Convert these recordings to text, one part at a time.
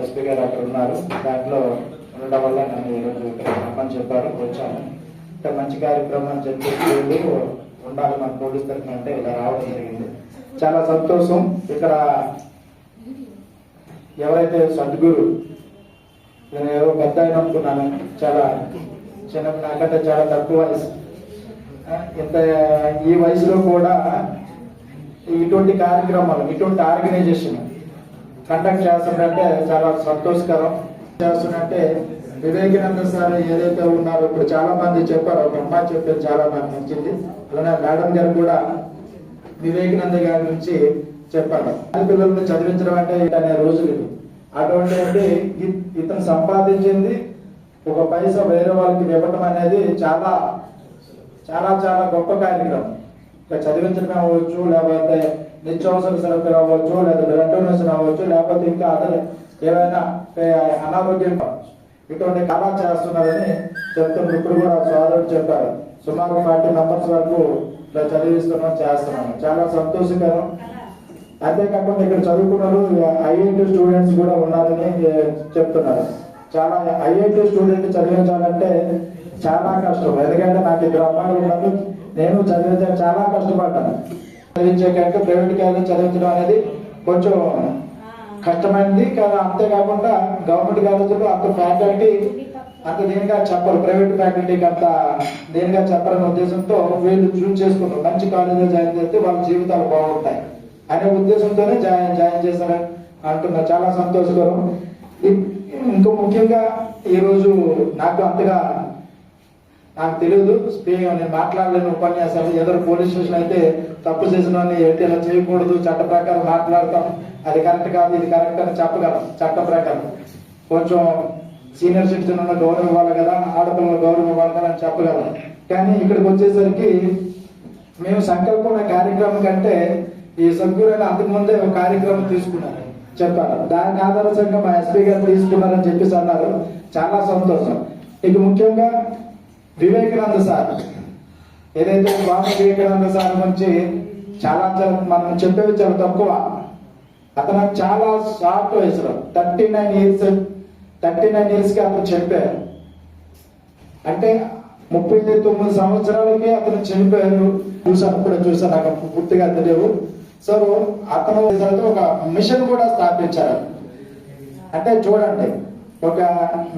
SP గారు అక్కడ ఉన్నారు. దాంట్లో ఉండడం వల్ల నన్ను ఈరోజు ఇక్కడ రమ్మని చెప్పారు, వచ్చాను. ఇంత మంచి కార్యక్రమం అని చెప్పి ఉండాలి మన పోలీస్ తరఫున అంటే ఇలా రావడం జరిగింది. చాలా సంతోషం. ఇక్కడ ఎవరైతే సద్గురు, నేను ఏదో పెద్ద ఆయన అనుకున్నాను, చాలా చిన్న, నాకంటే చాలా తక్కువ వయసు. ఇంత ఈ వయసులో కూడా ఇటువంటి కార్యక్రమాలు, ఇటువంటి ఆర్గనైజేషన్ కండక్ట్ చేస్తుందంటే చాలా సంతోషకరం. చేస్తున్నట్టే వివేకానంద సార్ ఏదైతే ఉన్నారో ఇప్పుడు చాలా మంది చెప్పారు, ఒక అమ్మాయి చెప్పారు, చాలా నాకు నచ్చింది. అలానే మేడం గారు కూడా వివేకానంద గారి నుంచి చెప్పారు. పిల్లల్ని చదివించడం అంటే అనే రోజులు అటువంటి ఇతను సంపాదించింది ఒక పైసా వేరే వాళ్ళకి ఇవ్వటం అనేది చాలా చాలా చాలా గొప్ప కార్యక్రమం. ఇక చదివించడం అవ్వచ్చు, లేకపోతే నిత్యావసర సరుకులు అవ్వచ్చు, లేదా బ్లడ్ డొనేషన్ అవ్వచ్చు, లేకపోతే ఇంకా అదర్ ఏవైనా అనారోగ్యం కావచ్చు, ఇటువంటి కళ చేస్తున్నారని చెప్తున్నారు. ఇప్పుడు కూడా సోదరుడు చెప్పారు, సుమారు 40 మెంబర్స్ వరకు ఇలా చదివిస్తున్నాం, చేస్తున్నాం. చాలా సంతోషకరం. అంతేకాకుండా ఇక్కడ చదువుకున్నారు ఐఐటి స్టూడెంట్స్ కూడా ఉన్నారని చెప్తున్నారు. చాలా ఐఐటి స్టూడెంట్ చదివించాలంటే చాలా కష్టం. ఎందుకంటే నాకు 2 అమ్మాయిలు ఉన్నారు, నేను చదివించాను, చాలా కష్టపడ్డాను. చదివించే కంటే ప్రైవేట్ కాలేజ్ చదివించడం అనేది కొంచెం కష్టమైనది కదా. అంతేకాకుండా గవర్నమెంట్ కాలేజీలో అంత ఫ్యాకల్టీ అంత దేనిగా చెప్పరు, ప్రైవేట్ ఫ్యాకల్టీకి అంత దేనిగా చెప్పాలనే ఉద్దేశంతో వీళ్ళు చూస్ చేసుకున్నారు. మంచి కాలేజీలో జాయిన్ చేస్తే వాళ్ళ జీవితాలు బాగుంటాయి అనే ఉద్దేశంతోనే జాయిన్ చేశారని అంటున్నారు. చాలా సంతోషకరం. ఇంకా ముఖ్యంగా ఈరోజు నాకు అంతగా నాకు తెలియదు, నేను మాట్లాడలేని ఉపన్యాసాలు. ఏదో పోలీస్ స్టేషన్ అయితే తప్పు చేసిన ఏంటి ఇలా చేయకూడదు, చట్ట ప్రకారం మాట్లాడతాం, అది కరెక్ట్ కాదు, ఇది కరెక్ట్ అని చెప్పగలం. చట్ట ప్రకారం కొంచెం సీనియర్ సిటిజన్ ఉన్న గౌరవం ఇవ్వాలి కదా, ఆడపిల్లల గౌరవం ఇవ్వాలి కదా అని చెప్పగలం. కానీ ఇక్కడికి వచ్చేసరికి మేము సంకల్పం కార్యక్రమం కంటే ఈ సద్గురైన అంతకుముందే ఒక కార్యక్రమం తీసుకున్నారు చెప్పారు. దానికి ఆదర్శంగా మా ఎస్పీ గారు తీసుకున్నారని చెప్పేసి అన్నారు. చాలా సంతోషం. ఇక ముఖ్యంగా వివేకానంద సార్, ఏదైతే స్వామి వివేకానంద సార్ గురించి చాలా మనం చెప్పేవి చాలా తక్కువ. అతను చాలా షార్ట్ వయసులో 39 ఇయర్స్కి అతను చనిపోయారు. అంటే 39 సంవత్సరాలకి అతను చనిపోయారు. చూసాను, నాకు పూర్తిగా తెలియవు. సో అతను ఒక మిషన్ కూడా స్థాపించారు. అంటే చూడండి, ఒక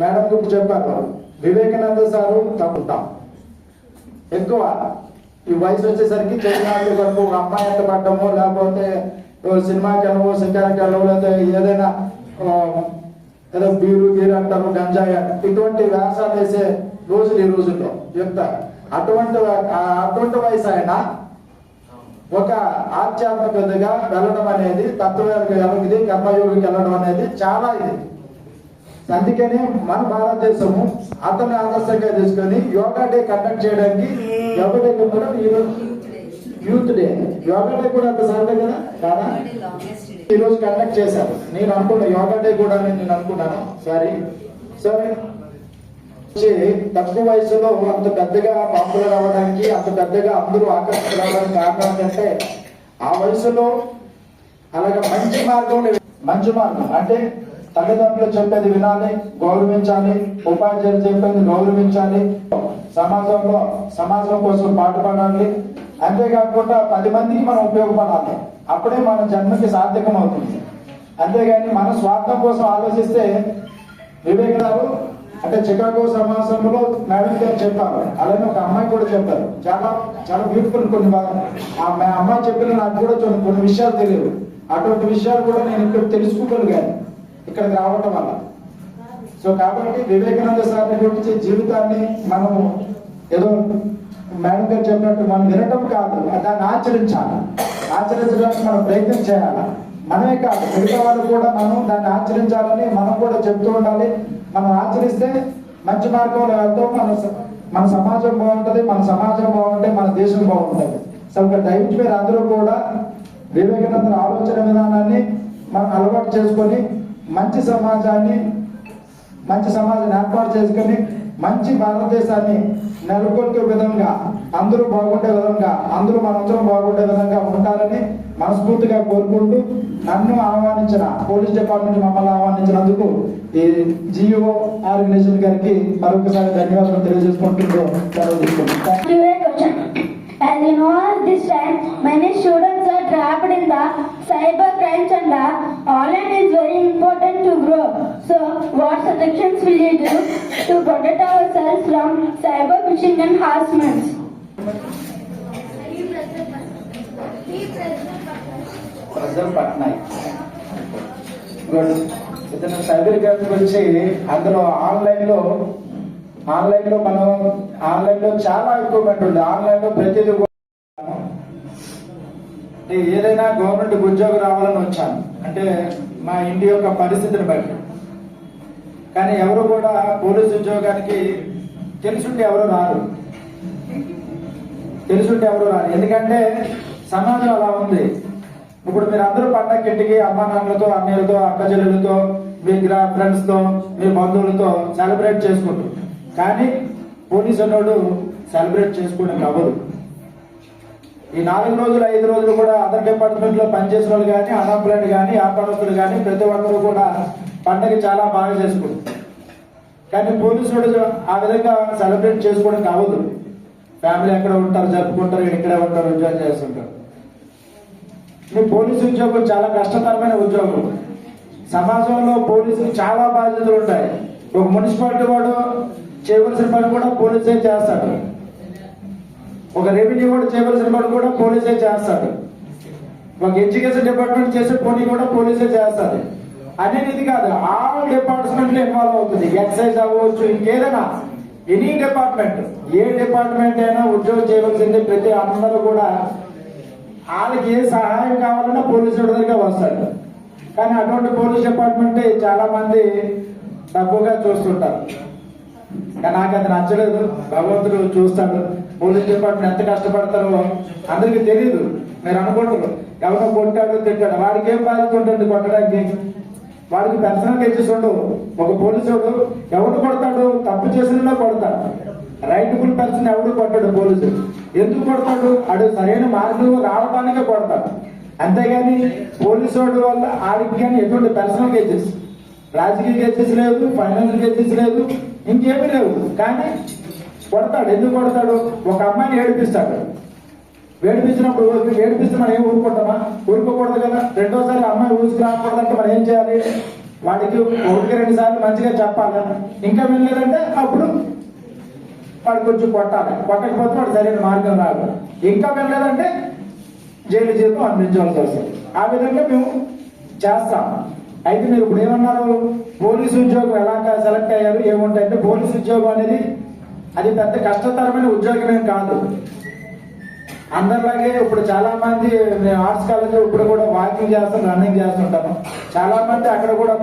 మేడం ఇప్పుడు చెప్పారు, వివేకానంద సారు తప్పుతాం ఎక్కువ ఈ వయసు వచ్చేసరికి చైనాడు వరకు ఒక అమ్మాయి ఎంత పడ్డమో, లేకపోతే సినిమాకి వెళ్ళవో, సినిమాకి వెళ్ళవో, లేకపోతే ఏదైనా ఏదో బీరు గీరు అంటారు, గంజాయి అంటారు, ఇటువంటి వ్యాసాలు వేసే రోజులు ఈ రోజుల్లో చెప్తారు. అటువంటి వయసు అయినా ఒక ఆధ్యాత్మికతగా వెళ్ళడం అనేది, తత్వవేత్తకి కర్మయోగికి వెళ్ళడం అనేది చాలా ఇది. అందుకని మన భారతదేశము అతన్ని ఆదర్శంగా తీసుకొని యోగా డే కండక్ట్ చేయడానికి, యోగా డే కూడా ఈరోజు యూత్ డే, యోగా డే కూడా అంత సరదా కదా కాదా, ఈరోజు కండక్ట్ చేశారు. నేను అనుకున్నా యోగా డే కూడా నేను అనుకున్నాను. సరే తక్కువ వయసులో అంత పెద్దగా పాపులర్ అవ్వడానికి, అంత పెద్దగా అందరూ ఆకర్షితులవడానికి కారణం ఏంటంటే ఆ వయసులో అలాగే మంచి మార్గం అంటే తల్లిదండ్రులు చెప్పేది వినాలి, గౌరవించాలి, ఉపాధ్యాయులు చెప్పేది గౌరవించాలి, సమాజం కోసం పాటుపడాలి. అంతేకాకుండా 10 మందికి మనం ఉపయోగపడాలి. అప్పుడే మన జన్మకి సార్థకం అవుతుంది. అంతేగాని మన స్వార్థం కోసం ఆలోచిస్తే వివేకానంద అంటే చికాగో సమాజంలో మేడం గారు చెప్పారు, అలానే ఒక అమ్మాయి కూడా చెప్పారు. చాలా చాలా బ్యూటిఫుల్. కొన్ని అమ్మాయి చెప్పిన నాకు కూడా కొన్ని విషయాలు తెలియదు. అటువంటి విషయాలు కూడా నేను ఇక్కడ తెలుసుకోగలిగాను ఇక్కడికి రావటం వల్ల. సో కాబట్టి వివేకానంద సార్ గురించి జీవితాన్ని మనము ఏదో మేడం గారు చెప్పినట్టు మనం వినటం కాదు, దాన్ని ఆచరించడానికి మనం ప్రయత్నం చేయాలి. మనమే కాదు, మిగతా వాళ్ళు కూడా మనం దాన్ని ఆచరించాలని మనం కూడా చెప్తూ ఉండాలి. మనం ఆచరిస్తే మంచి మార్గంలో వెళ్తాం. మన సమాజం బాగుంటుంది, మన సమాజం బాగుంటే మన దేశం బాగుంటుంది. సో దయచేసి మీరు అందరూ కూడా వివేకానంద ఆలోచన విధానాన్ని మనం అలవాటు చేసుకొని మంచి సమాజాన్ని ఏర్పాటు చేసుకొని మంచి భారతదేశాన్ని నెలకొల్పే విధంగా, అందరూ బాగుండే విధంగా, అందరూ మనందరం బాగుండే విధంగా ఉంటారని మనస్ఫూర్తిగా కోరుకుంటూ, నన్ను ఆహ్వానించిన పోలీస్ డిపార్ట్మెంట్ మమ్మల్ని ఆహ్వానించినందుకు ఈ జిఓ ఆర్గనైజేషన్ గారికి మరొకసారి ధన్యవాదాలు తెలియజేసుకుంటూ సెలవు తీసుకుంటాం. As you know, at this time, many students are trapped in the cyber crimes and the online is very important to grow. So, what suggestions will you do to protect ourselves from cyber phishing and harassments? ప్రజలు పట్నాయి ఇతను cyber crime గురించి అందులో ఆన్లైన్లో మనం ఆన్లైన్లో చాలా improvement ఉంది. ఆన్లైన్లో ప్రతిదీ ఏదైనా గవర్నమెంట్ ఉద్యోగం రావాలని వచ్చాను అంటే మా ఇంటి యొక్క పరిస్థితిని బట్టి. కానీ ఎవరు కూడా పోలీసు ఉద్యోగానికి తెలుసుంటే ఎవరు రారు. ఎందుకంటే సమాజం అలా ఉంది. ఇప్పుడు మీరు అందరూ పండగ ఇంటికి అమ్మా నాన్నలతో, అన్నయ్యలతో, అక్క చెల్లెలతో, మీ ఫ్రెండ్స్ తో, మీ బంధువులతో సెలబ్రేట్ చేసుకుంటారు. కానీ పోలీసు అన్నోడు సెలబ్రేట్ చేసుకోవడం అవ్వదు. ఈ 4 రోజులు 5 రోజులు కూడా అదర్ డిపార్ట్మెంట్ లో పనిచేసిన వాళ్ళు కానీ, అన్ఎంప్లాయిడ్ కానీ, వ్యాపారస్తులు కానీ ప్రతి ఒక్కరు కూడా పండగ చాలా బాగా చేసుకుంటారు. కానీ పోలీసుడు ఆ విధంగా సెలబ్రేట్ చేసుకోవడం అవ్వదు. ఫ్యామిలీ ఎక్కడ ఉంటారు, జరుపుకుంటారు, ఇక్కడే ఉంటారు, ఉద్యోగం చేస్తుంటారు. మీ పోలీసు ఉద్యోగం చాలా కష్టతరమైన ఉద్యోగం. సమాజంలో పోలీసులు చాలా బాధ్యతలు ఉంటాయి. ఒక మున్సిపాలిటీ వాడు చేయవలసిన పని కూడా పోలీసే చేస్తాడు. ఒక రెవెన్యూ వాడు చేయవలసిన పని కూడా పోలీసే చేస్తాడు. ఒక ఎడ్యుకేషన్ డిపార్ట్మెంట్ చేసే పని కూడా పోలీసే చేస్తాడు. అనేది కాదు, ఆల్ డిపార్ట్మెంట్ ఇన్వాల్వ్ అవుతుంది. ఎక్సైజ్ అవ్వచ్చు, ఇంకేదైనా ఎనీ డిపార్ట్మెంట్, ఏ డిపార్ట్మెంట్ అయినా ఉద్యోగం చేయవలసింది. ప్రతి అందరూ కూడా వాళ్ళకి ఏ సహాయం కావాలన్నా పోలీసు దగ్గర వస్తాడు. కానీ అటువంటి పోలీస్ డిపార్ట్మెంట్ చాలా మంది తక్కువగా చూస్తుంటారు. కానీ నాకు అది నచ్చలేదు. భగవంతుడు చూస్తాడు. పోలీస్ డిపార్ట్మెంట్ ఎంత కష్టపడతారో అందరికీ తెలియదు. మీరు అనుకుంటారు ఎవరో కొట్టాడు, తిట్టాడు, వాడికి ఏం బాధ్యత ఉంటుంది కొట్టడానికి? వాడికి పర్సనల్ కేసెస్ ఉండవు. ఒక పోలీసుడు ఎవడు కొడతాడు? తప్పు చేసిన కొడతాడు. రైట్ఫుల్ పర్సన్ ఎవడు కొట్టాడు పోలీసు. ఎందుకు కొడతాడు? అడు సరైన మార్గం రావడానికే కొడతాడు. అంతేగాని పోలీసు వల్ల ఆడికి కానీ ఎటువంటి పర్సనల్ కేసెస్, రాజకీయ కేసెస్ లేదు, ఫైనాన్షియల్ కేసెస్ లేదు, ఇంకేమీ లేవు. కానీ కొడతాడు. ఎందుకు కొడతాడు? ఒక అమ్మాయిని ఏడిపిస్తాడు. ఏడిపించినప్పుడు ఏడిపిస్తే మనం ఏం ఊరుకుంటామా? ఊరుకోకూడదు కదా. రెండోసారి అమ్మాయి ఊసుకు రాకూడదంటే మనం ఏం చేయాలి? వాడికి 1-2 సార్లు మంచిగా చెప్పాలి. ఇంకా వెళ్ళలేదంటే అప్పుడు వాడు కొంచెం కొట్టాలి. కొట్టకపోతే వాడు సరైన మార్గం రాదు. ఇంకా వెళ్ళలేదంటే జైలు జీతం అందించవలసి వస్తుంది. ఆ విధంగా మేము చేస్తాం. అయితే మీరు ఇప్పుడు ఏమన్నారు? పోలీసు ఉద్యోగం ఎలా సెలెక్ట్ అయ్యారు, ఏముంటాయంటే పోలీసు ఉద్యోగం అనేది అది పెద్ద కష్టతరమైన ఉద్యోగం ఏం కాదు. అందరిలాగే ఇప్పుడు చాలా మంది ఆర్ట్స్ కాలేజ్ ఇప్పుడు కూడా వాకింగ్ చేస్తాం, రన్నింగ్ చేస్తుంటాను. చాలా మంది అక్కడ కూడా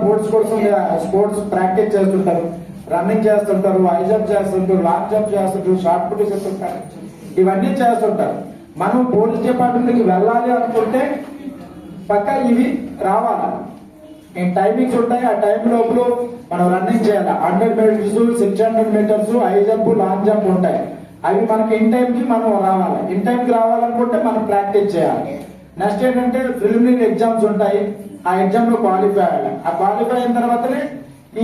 స్పోర్ట్స్ ప్రాక్టీస్ చేస్తుంటారు, రన్నింగ్ చేస్తుంటారు, హై జంప్ చేస్తుంటారు, లాంగ్ జంప్ చేస్తుంటారు, షార్ట్ పుట్ చేస్తుంటారు. ఇవన్నీ చేస్తుంటారు. మనం పోలీస్ డిపార్ట్మెంట్కి వెళ్ళాలి అనుకుంటే పక్కా ఇవి రావాలి. టైమింగ్స్ ఉంటాయి. ఆ టైం లోపల మనం రన్నింగ్ చేయాలి. 100 metres, 600 metres, high jump, long jump ఉంటాయి. అవి మనకి ఇన్ టైంకి మనం రావాలి. ఇన్ టైంకి రావాలనుకుంటే మనం ప్రాక్టీస్ చేయాలి. నెక్స్ట్ ఏంటంటే ప్రిలిమినరీ ఎగ్జామ్స్ ఉంటాయి. ఆ ఎగ్జామ్ లో క్వాలిఫై అవ్వాలి. ఆ క్వాలిఫై అయిన తర్వాతనే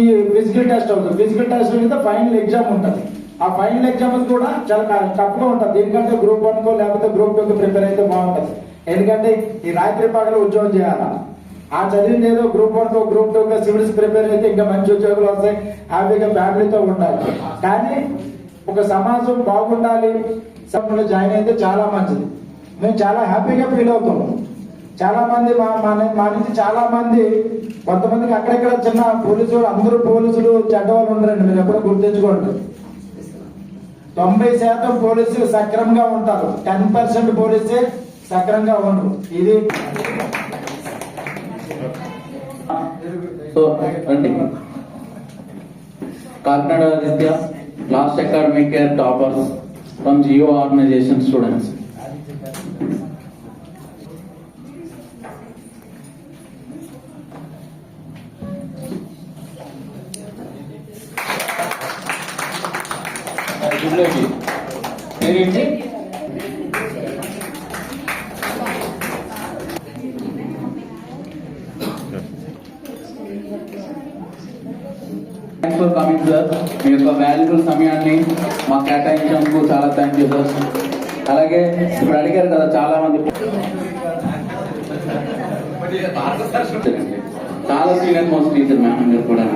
ఈ ఫిజికల్ టెస్ట్ అవుతుంది. ఫిజికల్ టెస్ట్ మీద ఫైనల్ ఎగ్జామ్ ఉంటుంది. ఆ ఫైనల్ ఎగ్జామ్స్ కూడా చాలా టఫ్ గా ఉంటుంది. ఎందుకంటే గ్రూప్ 1 లేకపోతే గ్రూప్ 2 ప్రిపేర్ అయితే బాగుంటుంది. ఎందుకంటే ఈ రాత్రి పగలు ఉద్యోగం చేయాలా. ఆ చదివింది ఏదో గ్రూప్ 1 గ్రూప్ 2 సివిల్స్ ప్రిపేర్ అయితే ఇంకా మంచి ఉద్యోగాలు వస్తాయి. హ్యాపీగా ఫ్యామిలీతో ఉండాలి. కానీ ఒక సమాజం బాగుండాలి, సమాజంలో జాయిన్ అయితే చాలా మంచిది. మేము చాలా హ్యాపీగా ఫీల్ అవుతాం. చాలా మంది మా నుంచి చాలా మంది, కొంతమందికి అక్కడెక్కడ చిన్న పోలీసులు, అందరూ పోలీసులు చెడ్డవాళ్ళు ఉండరండి. మీరు ఎప్పుడో గుర్తించుకోండి. 90% పోలీసులు సక్రమంగా ఉంటారు. 10% పోలీసే సక్రమంగా ఉండరు. ఇది సో రండి. Kakinada Aditya last academic year toppers from geo organization students. గుడ్లోకి పేరేంటి? Thanks for coming sir. మీ యొక్క వాల్యుబుల్ సమయాన్ని మాకు కేటాయించినందుకు చాలా థ్యాంక్ యూ సార్. అలాగే ఇప్పుడు అడిగారు కదా చాలా మంది, చాలా సీనియర్ మోస్ట్ టీచర్ మ్యామ్ మీరు కూడా.